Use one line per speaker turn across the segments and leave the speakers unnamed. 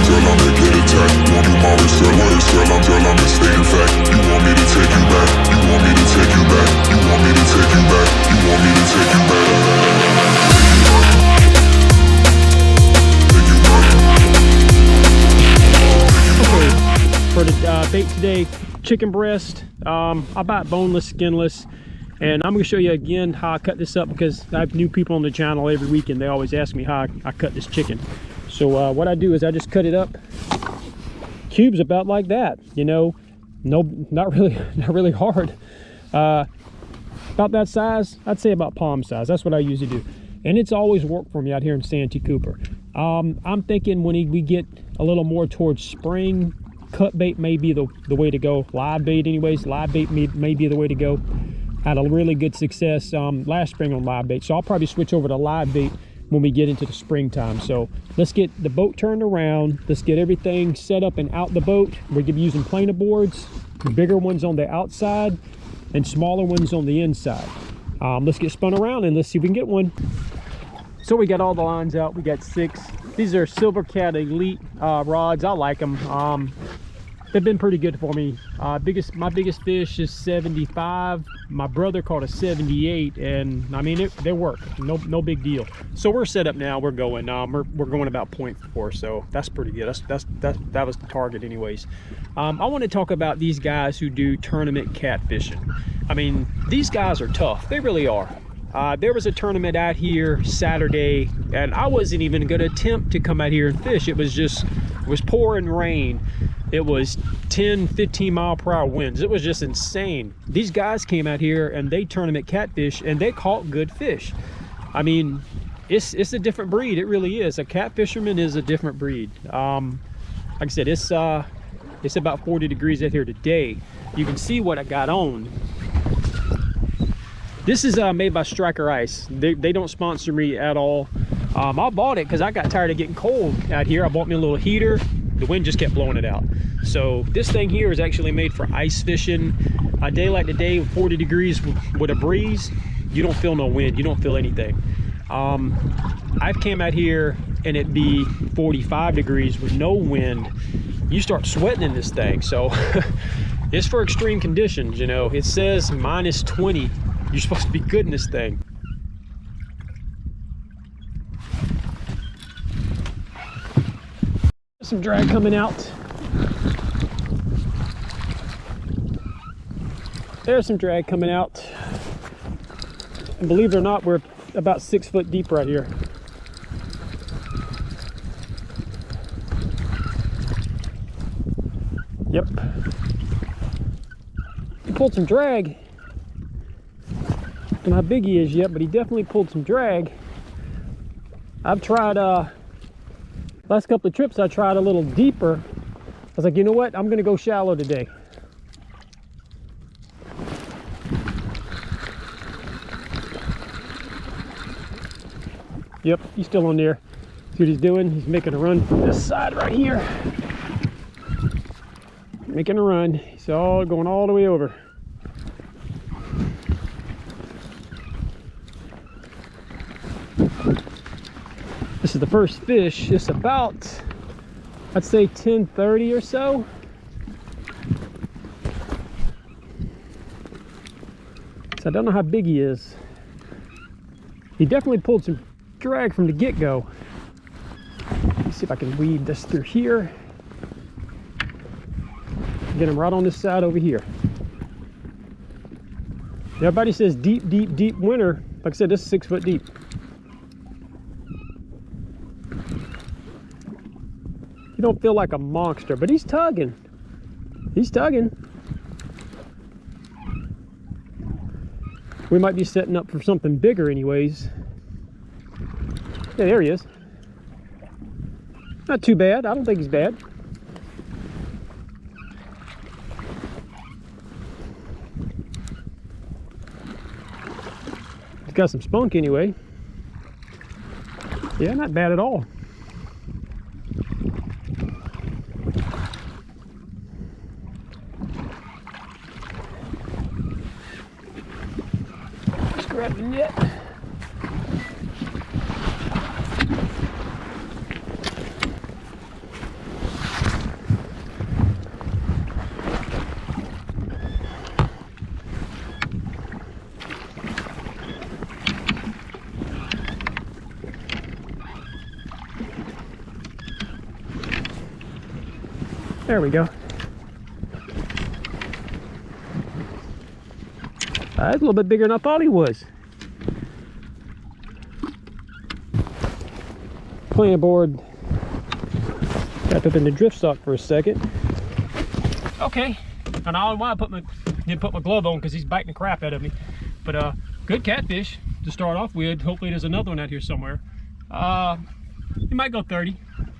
they get attacked. Won't do my words, tell I'm just stating fact. You want me to take you back, you want me to take you back, you want me to take you back, you want me to take you back.
Okay, for the bait today, chicken breast. I buy it boneless, skinless. And I'm going to show you again how I cut this up, because I have new people on the channel every week and they always ask me how I cut this chicken. So what I do is I just cut it up cubes about like that, you know, not really hard. About that size, I'd say about palm size. That's what I usually do. And it's always worked for me out here in Santee Cooper. I'm thinking when we get a little more towards spring, cut bait may be the way to go. Live bait anyways, live bait may be the way to go. Had a really good success last spring on live bait, so I'll probably switch over to live bait when we get into the springtime. So let's get the boat turned around, let's get everything set up and out the boat. We're gonna be using planer boards, bigger ones on the outside and smaller ones on the inside. Let's get spun around and let's see if we can get one. So we got all the lines out, we got 6. These are Silver Cat Elite rods. I like them. They've been pretty good for me. My biggest fish is 75. My brother caught a 78, and I mean they work. No big deal. So we're set up now. We're going. We're going about 0.4, so that's pretty good. That was the target, anyways. I want to talk about these guys who do tournament catfishing. I mean, these guys are tough. They really are. There was a tournament out here Saturday, and I wasn't even going to attempt to come out here and fish. It was pouring rain. It was 10-15 mile per hour winds. It was just insane. These guys came out here and they tournament catfish and they caught good fish. I mean, it's a different breed. It really is. A catfisherman is a different breed. Like I said, it's about 40 degrees out here today. You can see what I got on. This is made by Striker Ice. They don't sponsor me at all. I bought it because I got tired of getting cold out here. I bought me a little heater. The wind just kept blowing it out. So this thing here is actually made for ice fishing. A day like today, 40 degrees with a breeze, you don't feel no wind, you don't feel anything. I've came out here and it be 45 degrees with no wind. You start sweating in this thing. So it's for extreme conditions, you know. It says -20. You're supposed to be good in this thing. Some drag coming out. There's some drag coming out. And believe it or not, we're about 6 foot deep right here. Yep. He pulled some drag. I don't know how big he is yet, but he definitely pulled some drag. I've tried last couple of trips I tried a little deeper. I was like, you know what, I'm gonna go shallow today. Yep, he's still on there. See what he's doing? He's making a run from this side right here. Making a run. He's all going all the way over. This is the first fish. It's about, I'd say 10:30 or so. So I don't know how big he is. He definitely pulled some drag from the get-go. Let's see if I can weed this through here. Get him right on this side over here. Everybody says deep winter. Like I said, this is 6 foot deep. You don't feel like a monster, but he's tugging. He's tugging. We might be setting up for something bigger anyways. Yeah, there he is. Not too bad. I don't think he's bad. He's got some spunk anyway. Yeah, not bad at all. Just grab the net. There we go. That's a little bit bigger than I thought he was. Playing board got up in the drift stock for a second. Okay, and I don't know why didn't put my glove on because he's biting the crap out of me. But good catfish to start off with. Hopefully there's another one out here somewhere. He might go 30.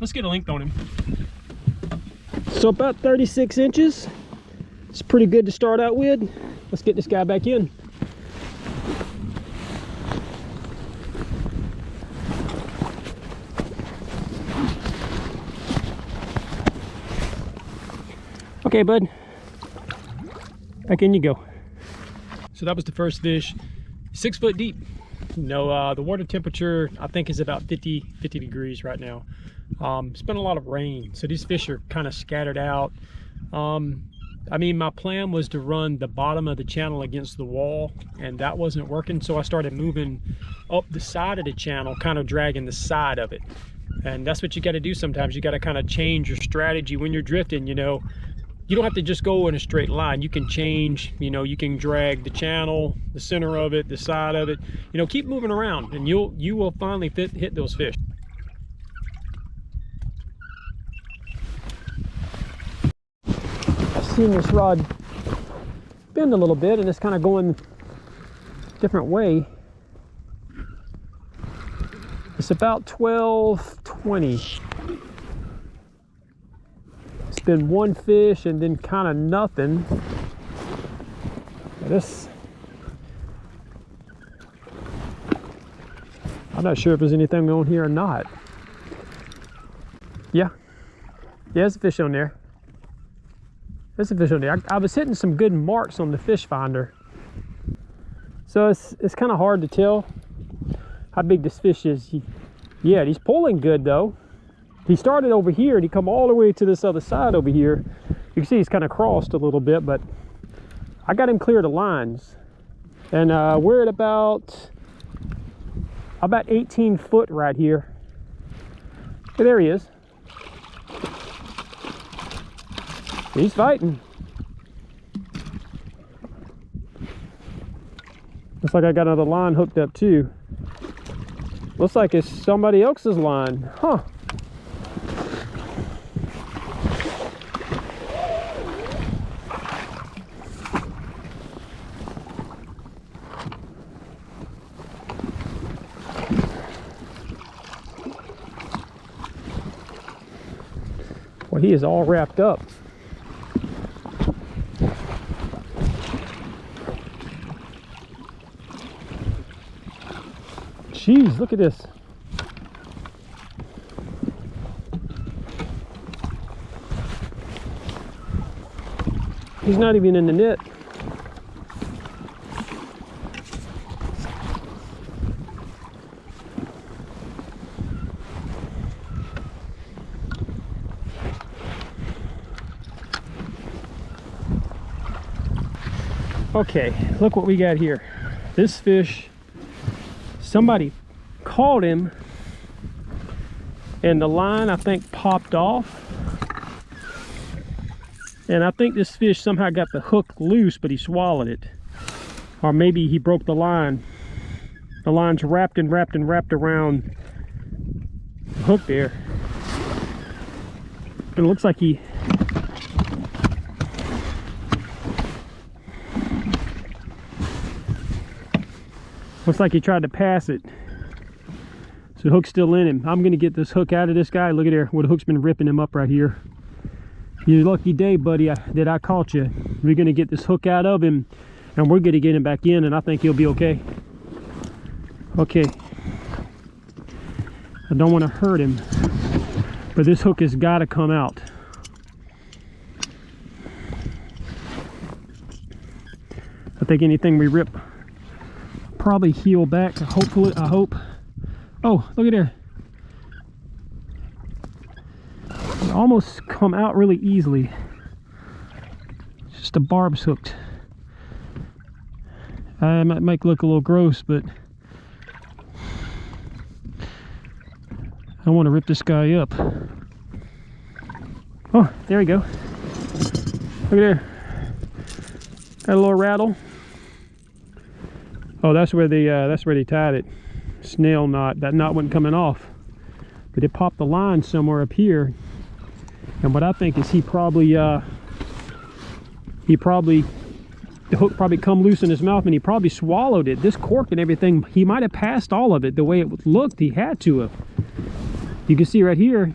Let's get a length on him. So about 36 inches. It's pretty good to start out with. Let's get this guy back in. Okay, bud, back in you go. So that was the first fish, 6 foot deep. You know, the water temperature I think is about 50 degrees right now. It's been a lot of rain, so these fish are kind of scattered out. I mean, my plan was to run the bottom of the channel against the wall, and that wasn't working, so I started moving up the side of the channel, kind of dragging the side of it. And that's what you got to do sometimes. You got to kind of change your strategy when you're drifting. You know, you don't have to just go in a straight line. You can change, you know, you can drag the channel, the center of it, the side of it. You know, keep moving around and you will finally hit those fish. I've seen this rod bend a little bit and it's kind of going a different way. It's about 12-20. Been one fish and then kind of nothing. This, I'm not sure if there's anything on here or not. Yeah, there's a fish on there. There's a fish on there. I was hitting some good marks on the fish finder, so it's kind of hard to tell how big this fish is. Yeah, he's pulling good though. He started over here and he come all the way to this other side over here. You can see he's kind of crossed a little bit, but I got him clear the lines. And we're at about 18 foot right here. Hey, there he is. He's fighting. Looks like I got another line hooked up too. Looks like it's somebody else's line. Huh. Well, he is all wrapped up. Jeez, look at this. He's not even in the net. Okay, look what we got here. This fish, somebody caught him and the line I think popped off. And I think this fish somehow got the hook loose, but he swallowed it. Or maybe he broke the line. The line's wrapped around the hook there. But it looks like he tried to pass it. So the hook's still in him. I'm gonna get this hook out of this guy. Look at there, where the hook's been ripping him up right here. Your lucky day, buddy, that I caught you. We're gonna get this hook out of him and we're gonna get him back in, and I think he'll be okay. Okay. I don't want to hurt him, but this hook has got to come out. I think anything we rip probably heal back. Hopefully, I hope. Oh, look at there. It almost come out really easily. It's just the barb's hooked. I might make it look a little gross, but I want to rip this guy up. Oh, there we go. Look at there. Got a little rattle. Oh, that's where they tied it. Snail knot. That knot wasn't coming off, but it popped the line somewhere up here. And what I think is the hook probably come loose in his mouth, and he probably swallowed it. This cork and everything, he might have passed all of it. The way it looked, he had to have. You can see right here,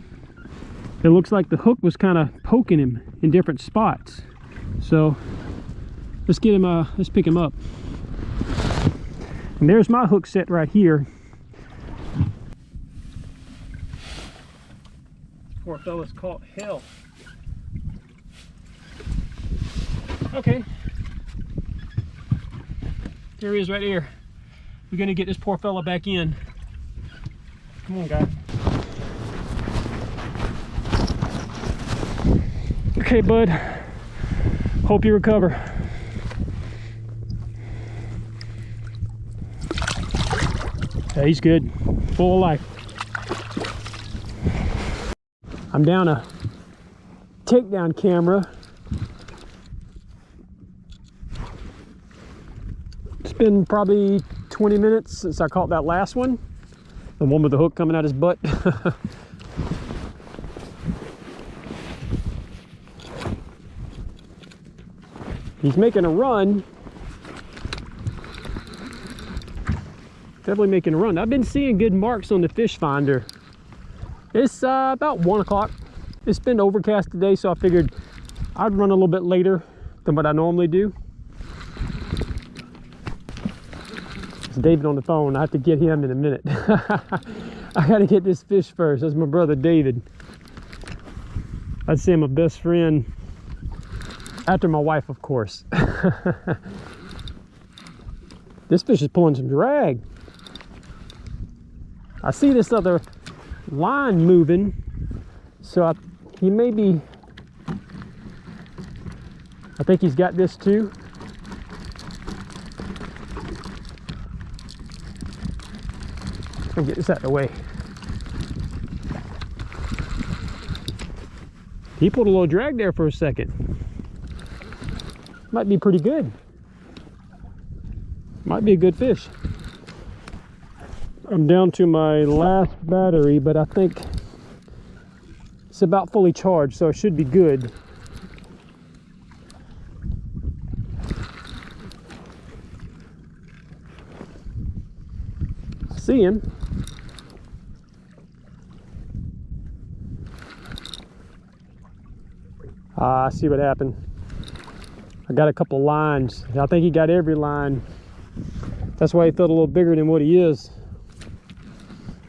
it looks like the hook was kind of poking him in different spots. So let's get him, let's pick him up. And there's my hook set right here. Poor fella's caught hell. Okay. Here he is right here. We're gonna get this poor fella back in. Come on, guy. Okay, bud. Hope you recover. Yeah, he's good. Full of life. I'm down a takedown camera. It's been probably 20 minutes since I caught that last one. The one with the hook coming out his butt. He's making a run. Definitely making a run. I've been seeing good marks on the fish finder. It's about 1 o'clock. It's been overcast today, so I figured I'd run a little bit later than what I normally do. It's David on the phone. I have to get him in a minute. I gotta get this fish first. That's my brother David. I'd say my best friend after my wife, of course. This fish is pulling some drag. I see this other line moving, so he may be, I think he's got this too. I'll get this out of the way. He pulled a little drag there for a second. Might be pretty good. Might be a good fish. I'm down to my last battery, but I think it's about fully charged, so it should be good. I see him. I see what happened. I got a couple lines. I think he got every line. That's why he felt a little bigger than what he is.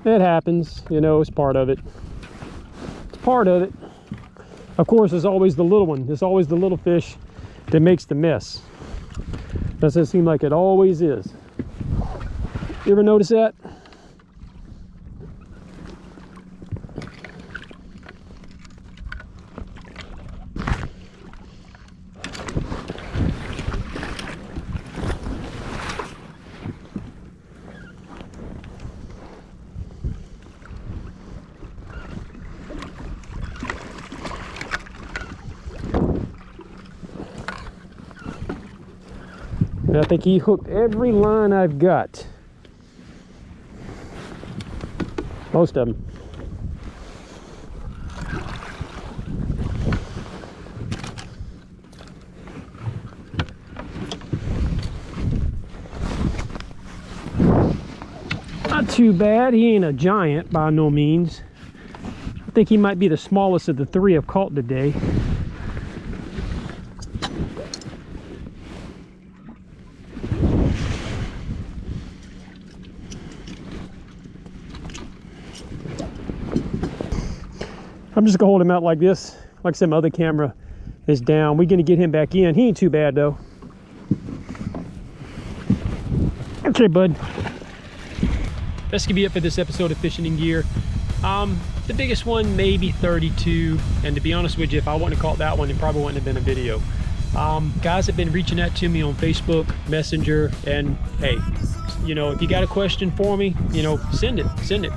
It happens, you know, it's part of it. It's part of it. Of course, there's always the little one. There's always the little fish that makes the mess. Doesn't seem like it always is. You ever notice that? And I think he hooked every line I've got. Most of them. Not too bad. He ain't a giant by no means. I think he might be the smallest of the three I've caught today. I'm just gonna hold him out like this. Like I said, my other camera is down. We're gonna get him back in. He ain't too bad though. Okay, bud. That's gonna be it for this episode of Fishing in Gear. The biggest one, maybe 32. And to be honest with you, if I wouldn't have caught that one, it probably wouldn't have been a video. Guys have been reaching out to me on Facebook, Messenger, and hey, you know, if you got a question for me, you know, send it.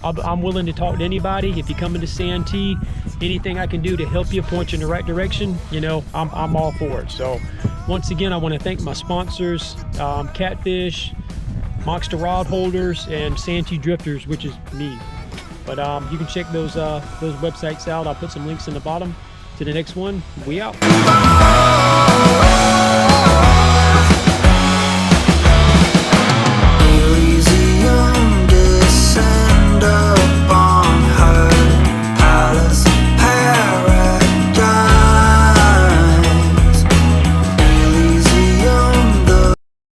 I'm willing to talk to anybody. If you come into Santee, anything I can do to help you, point you in the right direction, you know, I'm all for it. So once again, I want to thank my sponsors, Catfish, Monster Rod Holders, and SANTEE Drifters, which is me. But you can check those websites out. I'll put some links in the bottom. To the next one, we out.